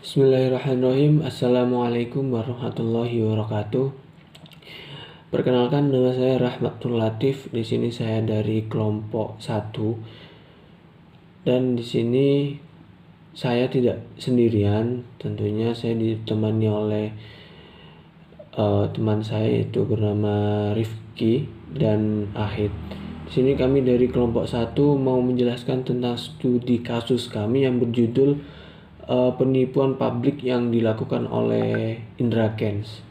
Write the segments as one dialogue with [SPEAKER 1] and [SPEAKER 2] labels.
[SPEAKER 1] Bismillahirrahmanirrahim. Assalamualaikum warahmatullahi wabarakatuh. Perkenalkan, nama saya Rahmatul Latif. Di sini saya dari kelompok 1. Dan di sini saya tidak sendirian. Tentunya saya ditemani oleh teman saya, yaitu bernama Rifki dan Ahid. Di sini kami dari kelompok 1 mau menjelaskan tentang studi kasus kami yang berjudul penipuan publik yang dilakukan oleh Indra Kents.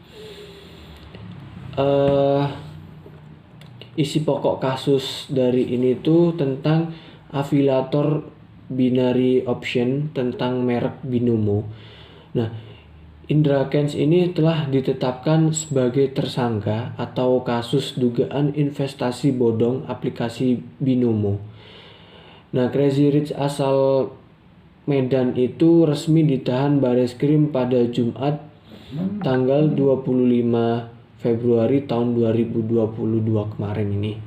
[SPEAKER 1] Isi pokok kasus dari ini tuh tentang afiliator binary option, tentang merek Binomo. Nah, Indra Kents ini telah ditetapkan sebagai tersangka atau kasus dugaan investasi bodong aplikasi Binomo. Nah, Crazy Rich asal Medan itu resmi ditahan Bareskrim pada Jumat tanggal 25 Februari tahun 2022 kemarin ini.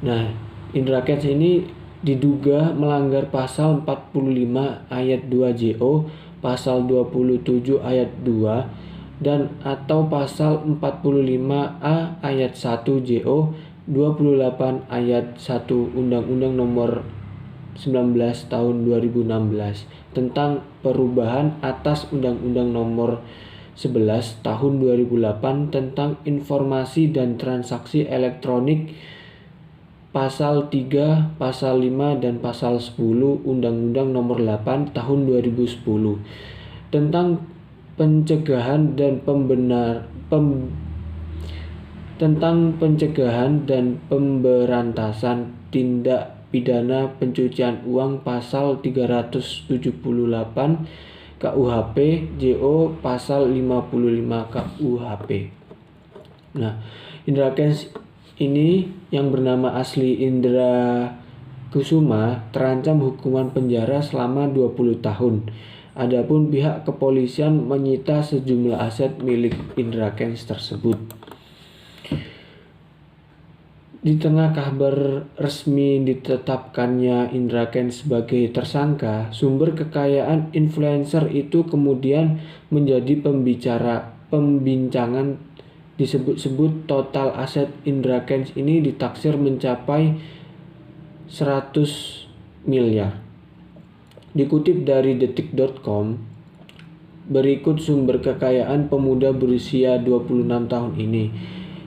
[SPEAKER 1] Nah, Indra Kents ini diduga melanggar pasal 45 ayat 2 JO, pasal 27 ayat 2 dan atau pasal 45A ayat 1 JO, 28 ayat 1 Undang-Undang Nomor 19 tahun 2016 tentang perubahan atas Undang-Undang Nomor 11 tahun 2008 tentang informasi dan transaksi elektronik, pasal 3, pasal 5 dan pasal 10 Undang-Undang Nomor 8 tahun 2010 tentang pencegahan dan pemberantasan tindak pidana pencucian uang, pasal 378 KUHP JO, pasal 55 KUHP. Nah, Indra Kents ini yang bernama asli Indra Kusuma terancam hukuman penjara selama 20 tahun. Adapun pihak kepolisian menyita sejumlah aset milik Indra Kents tersebut. Di tengah kabar resmi ditetapkannya Indra Kents sebagai tersangka, sumber kekayaan influencer itu kemudian menjadi pembincangan. Disebut-sebut total aset Indra Kents ini ditaksir mencapai 100 miliar. Dikutip dari detik.com, berikut sumber kekayaan pemuda berusia 26 tahun ini.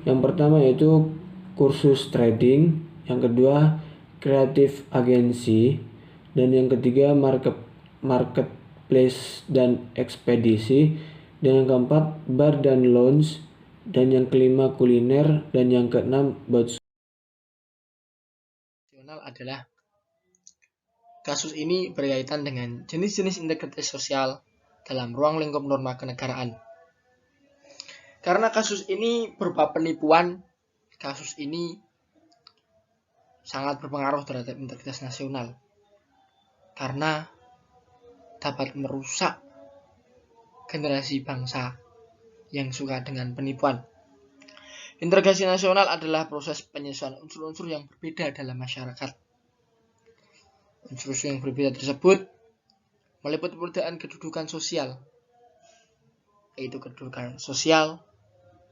[SPEAKER 1] Yang pertama yaitu kursus trading, yang kedua kreatif agensi, dan yang ketiga marketplace dan ekspedisi, dan yang keempat bar dan lounge, dan yang kelima kuliner, dan yang keenam nasional
[SPEAKER 2] adalah kasus ini berkaitan dengan jenis-jenis integritas sosial dalam ruang lingkup norma kenegaraan. Karena kasus ini berupa penipuan, kasus ini sangat berpengaruh terhadap integritas nasional karena dapat merusak generasi bangsa yang suka dengan penipuan. Integrasi nasional adalah proses penyesuaian unsur-unsur yang berbeda dalam masyarakat. Unsur-unsur yang berbeda tersebut meliputi perbedaan kedudukan sosial, yaitu kedudukan sosial,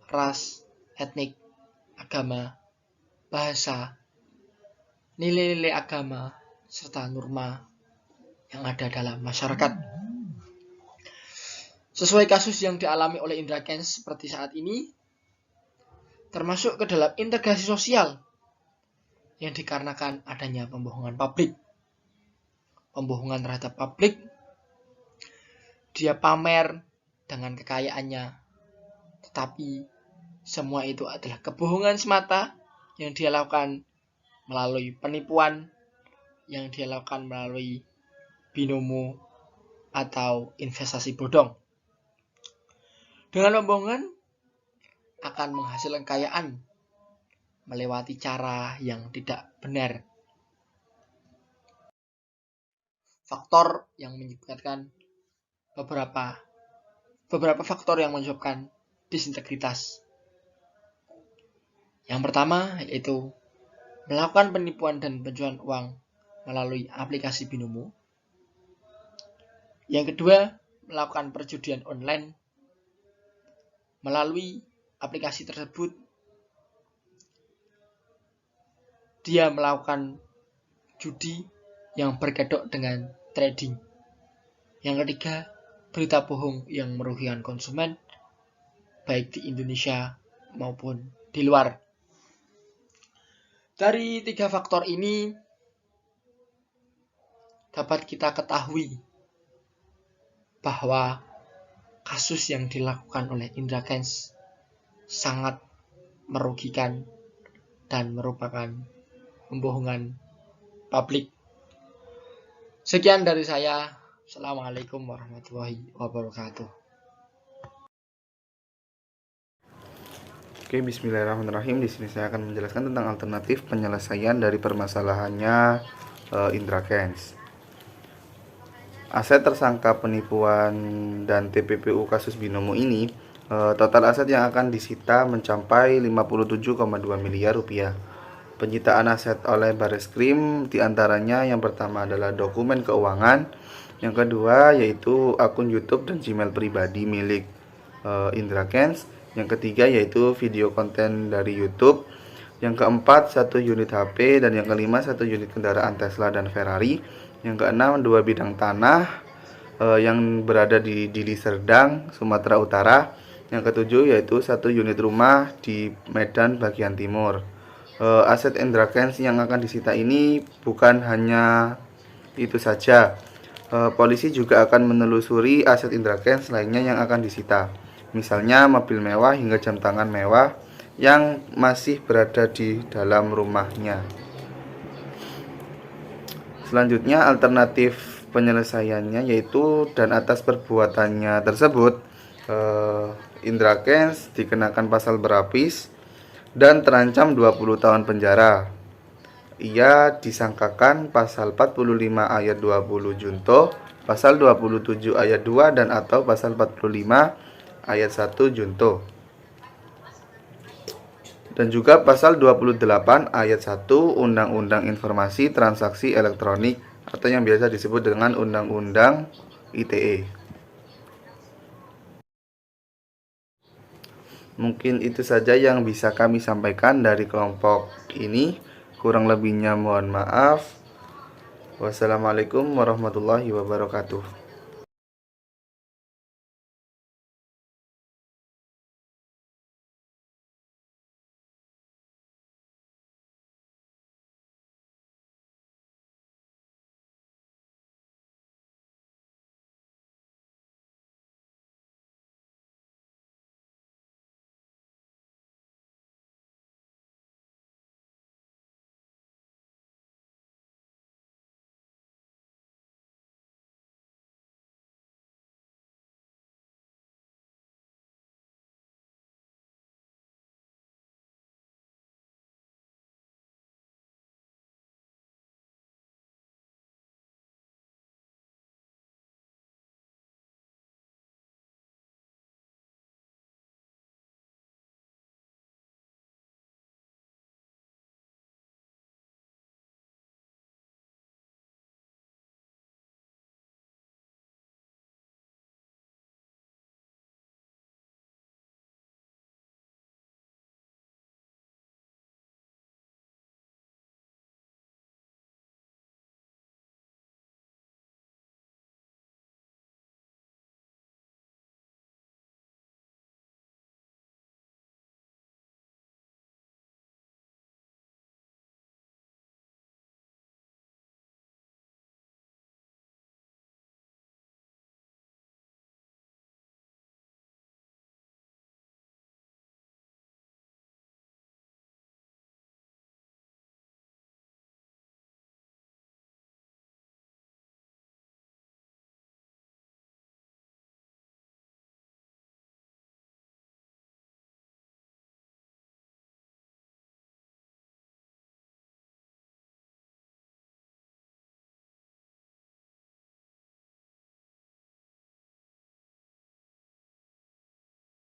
[SPEAKER 2] ras, etnik, agama, bahasa, nilai-nilai agama, serta norma yang ada dalam masyarakat. Sesuai kasus yang dialami oleh Indra Kents seperti saat ini, termasuk ke dalam integrasi sosial yang dikarenakan adanya pembohongan publik. Pembohongan terhadap publik, dia pamer dengan kekayaannya, tetapi semua itu adalah kebohongan semata yang dia lakukan melalui penipuan, yang dia lakukan melalui binomo atau investasi bodong. Dengan pembohongan akan menghasilkan kekayaan melewati cara yang tidak benar. Faktor yang menyebabkan beberapa faktor yang menyebabkan disintegritas. Yang pertama yaitu melakukan penipuan dan pencucian uang melalui aplikasi binomo. Yang kedua, melakukan perjudian online. Melalui aplikasi tersebut, dia melakukan judi yang berkedok dengan trading. Yang ketiga, berita bohong yang merugikan konsumen, baik di Indonesia maupun di luar. Dari 3 faktor ini dapat kita ketahui bahwa kasus yang dilakukan oleh Indra Kents sangat merugikan dan merupakan pembohongan publik. Sekian dari saya. Assalamualaikum warahmatullahi wabarakatuh.
[SPEAKER 3] Oke, bismillahirrahmanirrahim. Di sini saya akan menjelaskan tentang alternatif penyelesaian dari permasalahannya Indra Kents. Aset tersangka penipuan dan TPPU kasus binomo ini, total aset yang akan disita mencapai 57,2 miliar rupiah. Penyitaan aset oleh Bareskrim diantaranya yang pertama adalah dokumen keuangan, yang kedua yaitu akun YouTube dan Gmail pribadi milik Indra Kents, yang ketiga yaitu video konten dari YouTube, yang keempat 1 unit HP, dan yang kelima 1 unit kendaraan Tesla dan Ferrari, yang keenam 2 bidang tanah yang berada di Dili Serdang, Sumatera Utara, yang ketujuh yaitu 1 unit rumah di Medan bagian timur. Aset Indra Kents yang akan disita ini bukan hanya itu saja. Polisi juga akan menelusuri aset Indra Kents lainnya yang akan disita, misalnya mobil mewah hingga jam tangan mewah yang masih berada di dalam rumahnya. Selanjutnya, alternatif penyelesaiannya yaitu dan atas perbuatannya tersebut Indra Kents dikenakan pasal berlapis dan terancam 20 tahun penjara. Ia disangkakan pasal 45 ayat 20 junto, pasal 27 ayat 2 dan atau pasal 45 ayat 1 junto. Dan juga pasal 28 ayat 1 Undang-Undang Informasi Transaksi Elektronik atau yang biasa disebut dengan Undang-Undang ITE. Mungkin itu saja yang bisa kami sampaikan dari kelompok ini. Kurang lebihnya mohon maaf. Wassalamualaikum warahmatullahi wabarakatuh.